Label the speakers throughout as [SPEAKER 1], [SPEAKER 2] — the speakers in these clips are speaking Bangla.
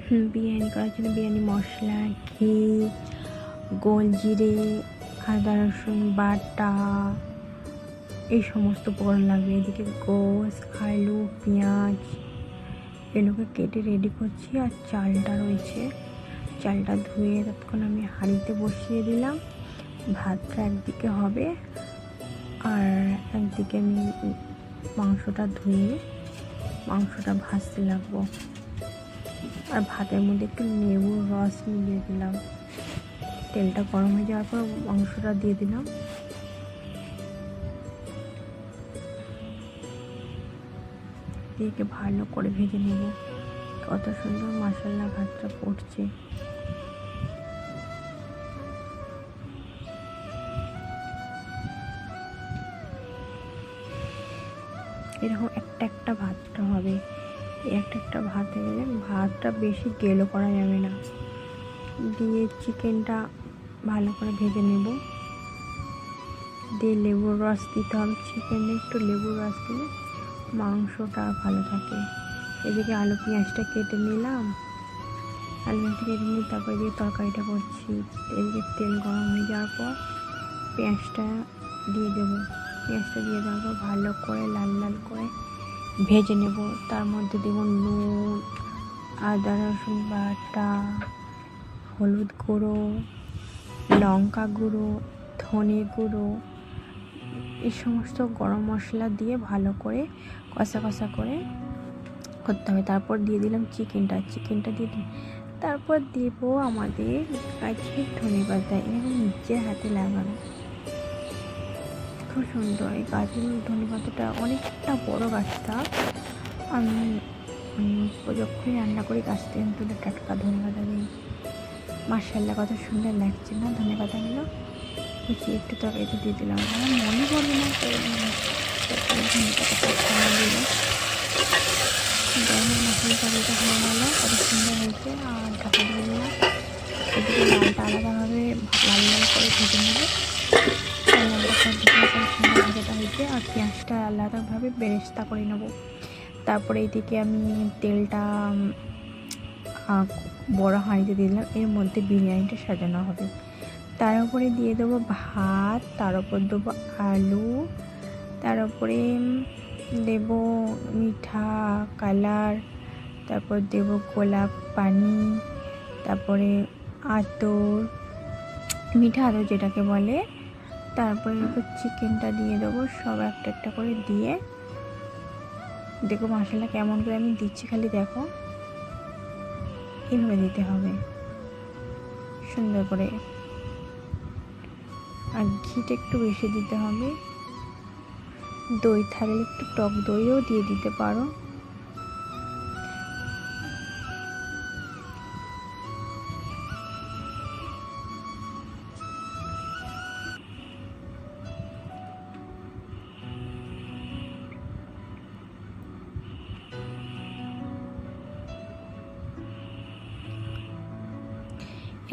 [SPEAKER 1] বিরিয়ানি করার জন্য বিরিয়ানি মশলা, ঘি, গোল জিরে, আদা রসুন বাটা, এই সমস্ত উপকরণ লাগবে। এদিকে গোস, আলু, পেঁয়াজ এগুলোকে কেটে রেডি করছি। আর চালটা রয়েছে, চালটা ধুয়ে ততক্ষণ আমি হাঁড়িতে বসিয়ে দিলাম। ভাতটা একদিকে হবে আর একদিকে আমি মাংসটা ধুয়ে মাংসটা ভাজতে লাগবো। আর ভাতের মধ্যে একটু লেবুর রস মিলিয়ে দিলাম। তেলটা গরম হয়ে যাওয়ার পর মাংসটা দিয়ে দিলাম। দিয়ে ভালো করে ভেজে নেব। কত সুন্দর মশলা ভাতটা পড়ছে। এরকম একটা একটা ভাতটা হবে। একটা একটা ভাত হয়ে গেলে ভাতটা বেশি গেলো করা যাবে না। দিয়ে চিকেনটা ভালো করে ভেজে নেব। দিয়ে লেবুর রস দিতে হবে। চিকেনে একটু লেবুর রস দিলে মাংসটা ভালো থাকে। এদিকে আলু পেঁয়াজটা কেটে নিলাম। আলু পেঁয়াজটা কেটে নিয়ে তারপর এদিকে তরকারিটা করছি। এদিকে তেল গরম হয়ে যাওয়ার পর পেঁয়াজটা দিয়ে দেবো। পেঁয়াজটা দিয়ে দেওয়ার পর ভালো করে লাল লাল করে ভেজে নেব। তার মধ্যে দেবো নুন, আদা রসুন বাটা, হলুদ গুঁড়ো, লঙ্কা গুঁড়ো, ধনে গুঁড়ো, এই সমস্ত গরম মশলা দিয়ে ভালো করে কষা কষা করে করতে হবে। তারপর দিয়ে দিলাম চিকেনটা দিয়ে দিই। তারপর দেবো আমাদের গাছের ধনেপাতা, এরকম নিজের হাতে লাগানো, খুব সুন্দর। এই গাছের ধনেপাতাটা অনেকটা বড় গাছটা। আমি যখনই রান্না করি গাছ থেকে তুলে টাটকা ধনেপাতা দিই। মাশাআল্লাহ কত সুন্দর লাগছে না ধনেপাতাগুলো। কুচি একটু তরকারিতে দিয়ে দিলাম। আমার মনে পড়বে না ধনেপাতাটা দিলাম। মশলা তরকারিটা হয়ে গেল, কত সুন্দর হয়েছে। আর ঢাকা দিয়ে দিলাম। এদিকে লালটা আলাদাভাবে লাল লাল করে ভেজে নেবো। সুন্দর ভাজাটা হয়েছে। আর পেঁয়াজটা আলাদাভাবে বেরেস্তা করে নেবো। তারপরে এইদিকে আমি তেলটা বড় হাঁড়িতে দিলাম। এর মধ্যে বিরিয়ানিটা সাজানো হবে। তার উপরে দিয়ে দেবো ভাত, তার উপর দেবো আলু, তার উপরে দেবো মিঠা কালার, তারপর দেবো গোলাপ পানি, তারপরে আতর, মিঠা আতর যেটাকে বলে। তারপরে এরপর চিকেনটা দিয়ে দেবো। সব একটা একটা করে দিয়ে দেখো মশলা কেমন করে আমি দিচ্ছি, খালি দেখো, এইভাবে দিতে হবে সুন্দর করে। আর ঘিটা একটু বেশি দিতে হবে। দই থাকলে একটু টক দইও দিয়ে দিতে পারো।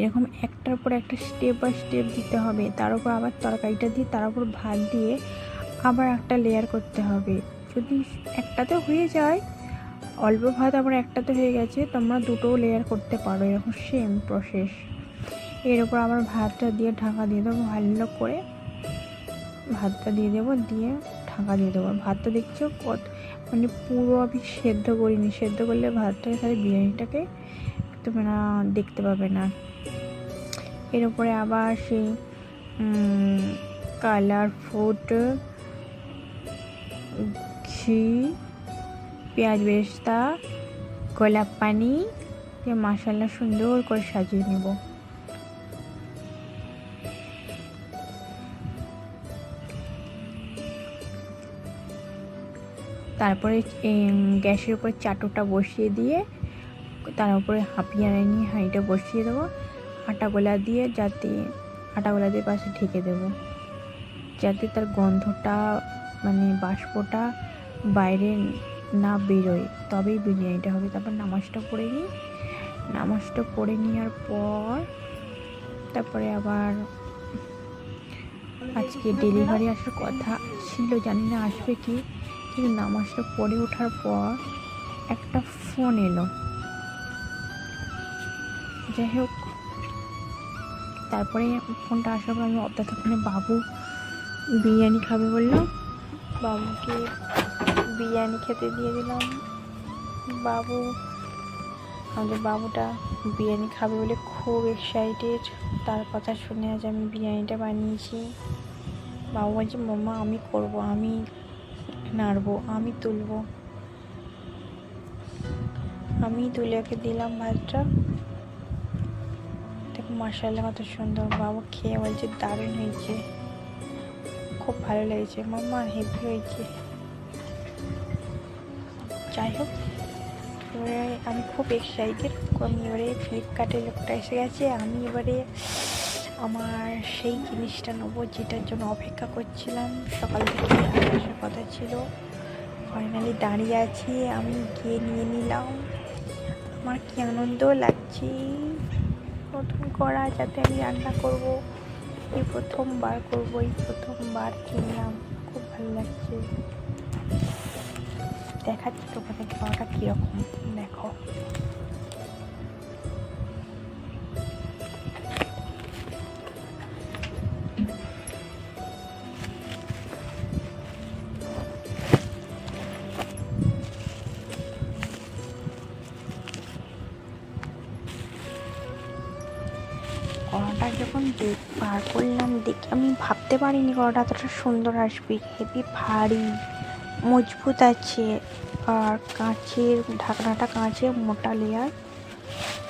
[SPEAKER 1] এরকম একটার পর একটা স্টেপ বাই স্টেপ দিতে হবে। তার উপর আবার তরকারিটা দিয়ে তার উপর ভাত দিয়ে আবার একটা লেয়ার করতে হবে। যদি একটাতে হয়ে যায়, অল্প ভাত আবার একটাতে হয়ে গেছে, তোমরা দুটো লেয়ার করতে পারো। এরকম সেম প্রসেস। এর উপর আবার ভাতটা দিয়ে ঢাকা দিয়ে দেবো। ভালো করে ভাতটা দিয়ে দেবো, দিয়ে ঢাকা দিয়ে দেবো। ভাতটা দেখছো কত মানে পুরো আমি সেদ্ধ করিনি। সেদ্ধ করলে ভাতটাকে খালি বিরিয়ানিটাকে তোমরা দেখতে পাবে না। এর উপরে আবার সেই কালার ফুড, ঘি, পেঁয়াজ বেরেস্তা, গোলাপ পানি দিয়ে মশলা সুন্দর করে সাজিয়ে নেব। তারপরে গ্যাসের উপরে চাটুটা বসিয়ে দিয়ে তার উপরে হাঁপিয়ে নিয়ে হাঁড়িটা বসিয়ে দেবো। আটাগোলা দিয়ে পাশে ঢেকে দেবো, যাতে তার গন্ধটা মানে বাষ্পটা বাইরে না বেরোয়, তবেই বিরিয়ানিটা হবে। তারপর নামাজটা পড়ে নেওয়ার পর তারপরে আবার আজকে ডেলিভারি আসার কথা ছিল, জানি না আসবে কি। কিন্তু নামাজটা পড়ে ওঠার পর একটা ফোন এলো। যাই হোক, তারপরে ফোনটা আসার পর আমি ততক্ষণে বাবু বিরিয়ানি খাবে বললাম, বাবুকে বিরিয়ানি খেতে দিয়ে দিলাম। আমাদের বাবুটা বিরিয়ানি খাবে বলে খুব এক্সাইটেড। তার কথা শুনে আজ আমি বিরিয়ানিটা বানিয়েছি। বাবু বলছে মাম্মা আমি করব, আমি নাড়বো, আমি তুলবো। আমি তুলে ওকে দিলাম ভাতটা। দেখো মাশাআল্লাহ কত সুন্দর। বাবু খেয়ে বলছে দারুণ হয়েছে, খুব ভালো লেগেছে মাম্মা, হেভি হয়েছে। যাই হোক, এবারে আমি খুব এক্সাইটেড। আমি এবারে ফ্লিপকার্টের লোকটা এসে গেছে, আমি এবারে আমার সেই জিনিসটা নেবো যেটার জন্য অপেক্ষা করছিলাম। সকাল থেকে আসার কথা ছিল, ফাইনালি দাঁড়িয়ে আছি, আমি গিয়ে নিয়ে নিলাম। আমার কি আনন্দ লাগছে, নতুন করা, যাতে আমি রান্না করব, এই প্রথমবার করব, এই প্রথমবার কিনলাম, খুব ভালো লাগছে। দেখাচ্ছি তোমাদের খাওয়াটা কীরকম, দেখো। কড়াটা যখন বার করলাম দেখে আমি ভাবতে পারিনি কড়াটা এতটা সুন্দর আসবে। হেভি ভারী, মজবুত আছে, আর কাঁচের ঢাকনাটা, কাঁচের মোটা লেয়ার,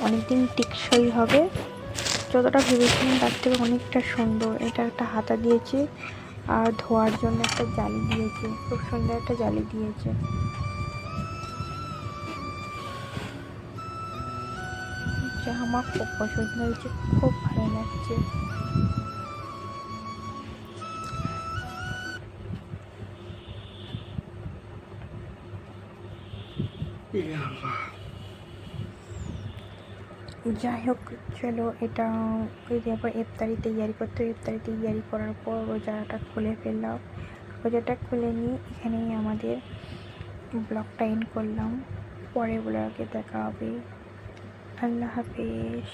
[SPEAKER 1] অনেকদিন টেকসই হবে। যতটা ভেবেছিলাম তার থেকে অনেকটা সুন্দর। এটা একটা হাতা দিয়েছে, আর ধোয়ার জন্য একটা জালি দিয়েছে, খুব সুন্দর একটা জালি দিয়েছে। যা আমার খুব পছন্দ হয়েছে, খুব ভালো লাগছে। যাই হোক, চলো এটা ওই তারপর ইফতারি তৈয়ারি করতে, ইফতারি তৈয়ারি করার পর রোজাটা খুলে ফেললাম। রোজাটা খুলে নিয়ে এখানেই আমাদের ব্লগটা এন্ড করলাম। পরের ব্লগে দেখা হবে। আল্লাহ হাফেজ।